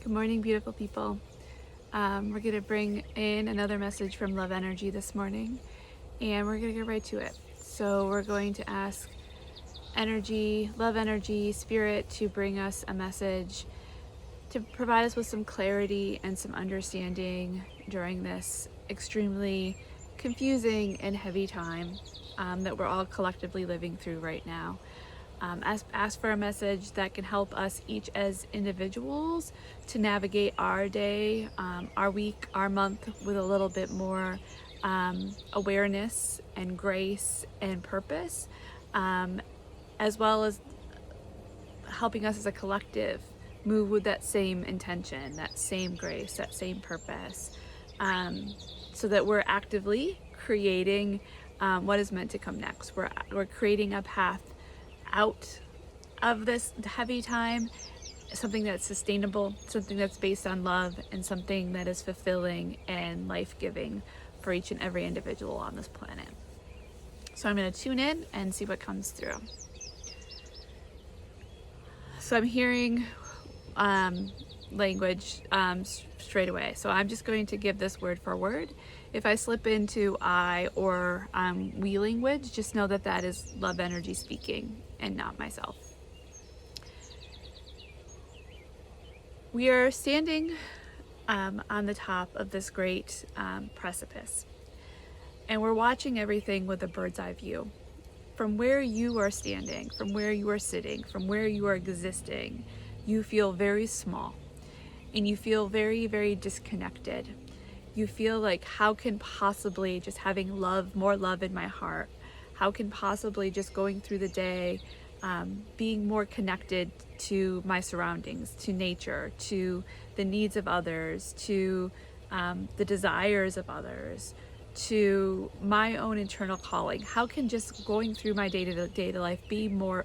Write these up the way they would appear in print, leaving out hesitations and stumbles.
Good morning, beautiful people. We're going to bring in another message from Love Energy this morning, and we're going to get right to it. So, we're going to ask energy, love energy, spirit to bring us a message to provide us with some clarity and some understanding during this extremely confusing and heavy time that we're all collectively living through right now. Ask for a message that can help us each as individuals to navigate our day, our week, our month with a little bit more awareness and grace and purpose, as well as helping us as a collective move with that same intention, that same grace, that same purpose, so that we're actively creating what is meant to come next. We're creating a path out of this heavy time, something that's sustainable, something that's based on love, and something that is fulfilling and life-giving for each and every individual on this planet. So I'm going to tune in and see what comes through. So I'm hearing language straight away. So I'm just going to give this word for word. If I slip into I or we language, just know that that is love energy speaking and not myself. We are standing on the top of this great precipice, and we're watching everything with a bird's eye view. From where you are standing, from where you are sitting, from where you are existing, you feel very small and you feel very, very disconnected. You feel like, how can possibly just having love, more love in my heart, how can possibly just going through the day, being more connected to my surroundings, to nature, to the needs of others, to the desires of others, to my own internal calling, how can just going through my day-to-day life being more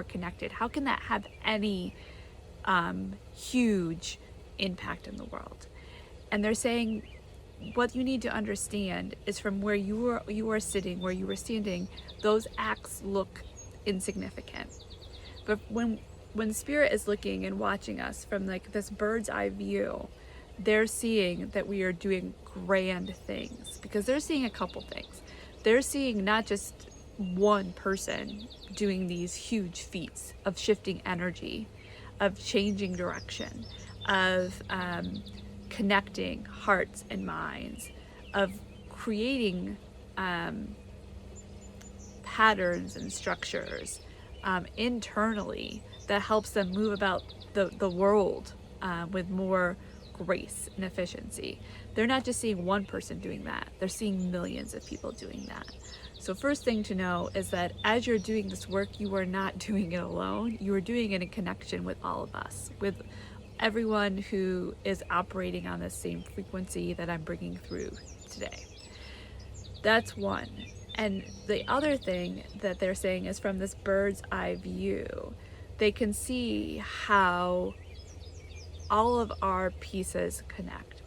connected, how can that have any huge impact in the world? And they're saying, what you need to understand is from where you are sitting, where you are standing, those acts look insignificant. But when spirit is looking and watching us from like this bird's eye view, they're seeing that we are doing grand things, because they're seeing a couple things. They're seeing not just one person doing these huge feats of shifting energy, of changing direction, of connecting hearts and minds, of creating patterns and structures internally that helps them move about the world with more grace and efficiency. They're not just seeing one person doing that, they're seeing millions of people doing that. So first thing to know is that as you're doing this work, you are not doing it alone. You are doing it in connection with all of us, with everyone who is operating on the same frequency that I'm bringing through today. That's one. And the other thing that they're saying is, from this bird's eye view, they can see how all of our pieces connect.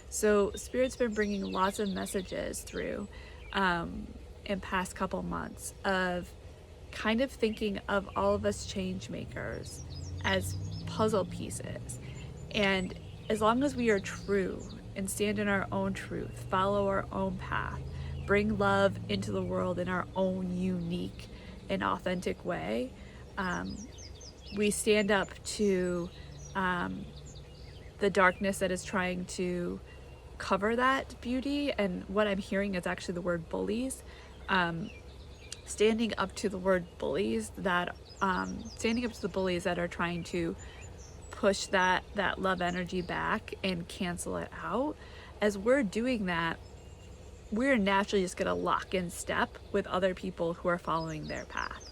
So Spirit's been bringing lots of messages through in past couple months of kind of thinking of all of us change makers as puzzle pieces. And as long as we are true and stand in our own truth, follow our own path, bring love into the world in our own unique and authentic way, we stand up to the darkness that is trying to cover that beauty. And what I'm hearing is actually the word bullies. Standing up to the word bullies that standing up to the bullies that are trying to push that love energy back and cancel it out. As we're doing that, we're naturally just going to lock in step with other people who are following their path,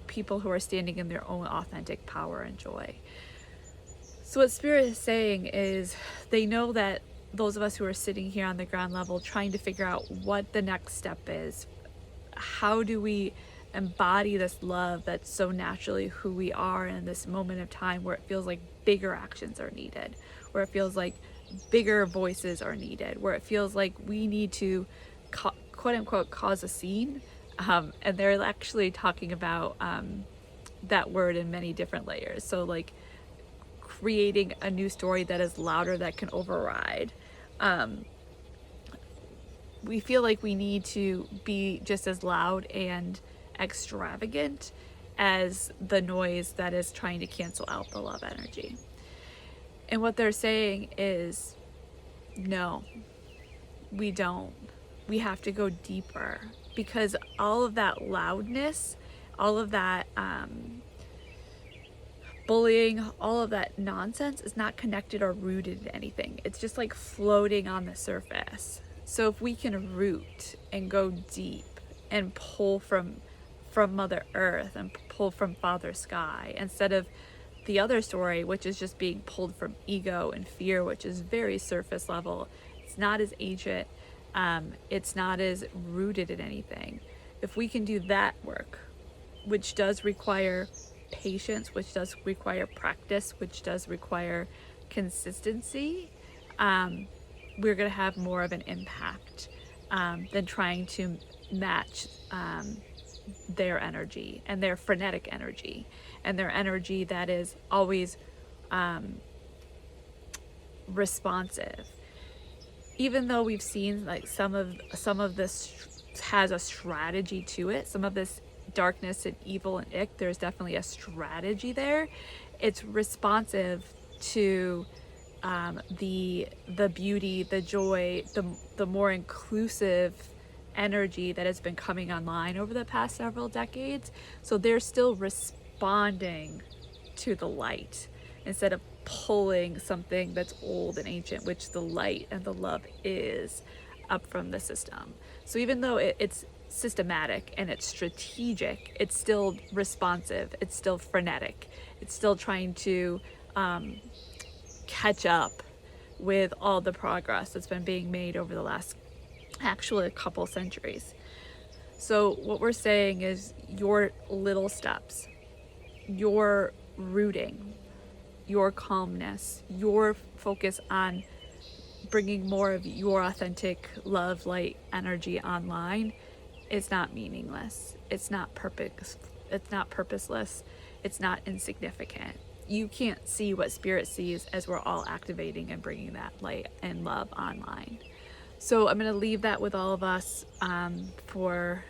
people who are standing in their own authentic power and joy. So what Spirit is saying is, they know that those of us who are sitting here on the ground level trying to figure out what the next step is, how do we embody this love that's so naturally who we are in this moment of time, where it feels like bigger actions are needed, where it feels like bigger voices are needed, where it feels like we need to quote unquote cause a scene. And they're actually talking about that word in many different layers. So like creating a new story that is louder, that can override. We feel like we need to be just as loud and extravagant as the noise that is trying to cancel out the love energy. And what they're saying is, no, we don't. We have to go deeper, because all of that loudness, all of that bullying, all of that nonsense is not connected or rooted in anything. It's just like floating on the surface. So if we can root and go deep and pull from Mother Earth and pull from Father Sky, instead of the other story, which is just being pulled from ego and fear, which is very surface level. It's not as ancient. It's not as rooted in anything. If we can do that work, which does require patience, which does require practice, which does require consistency, we're going to have more of an impact than trying to match their energy and their frenetic energy and their energy that is always responsive. Even though we've seen like some of this has a strategy to it, some of this darkness and evil and ick, there's definitely a strategy there. It's responsive to the beauty, the joy, the more inclusive energy that has been coming online over the past several decades. So they're still responding to the light instead of pulling something that's old and ancient, which the light and the love is, up from the system. So even though it's systematic and it's strategic, it's still responsive, it's still frenetic, it's still trying to catch up with all the progress that's been being made over the last actually a couple centuries. So what we're saying is, your little steps, your rooting, your calmness, your focus on bringing more of your authentic love, light, energy online, it's not meaningless. It's not purposeless. It's not insignificant. You can't see what Spirit sees as we're all activating and bringing that light and love online. So I'm going to leave that with all of us for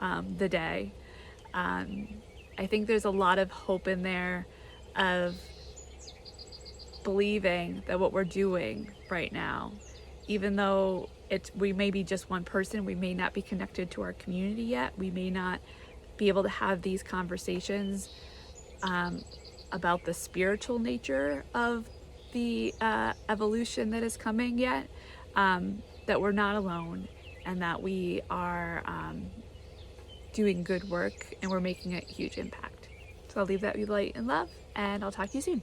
the day. I think there's a lot of hope in there of believing that what we're doing right now, even though we may be just one person, we may not be connected to our community yet, we may not be able to have these conversations about the spiritual nature of the evolution that is coming yet, that we're not alone, and that we are doing good work and we're making a huge impact. So I'll leave that with light and love, and I'll talk to you soon.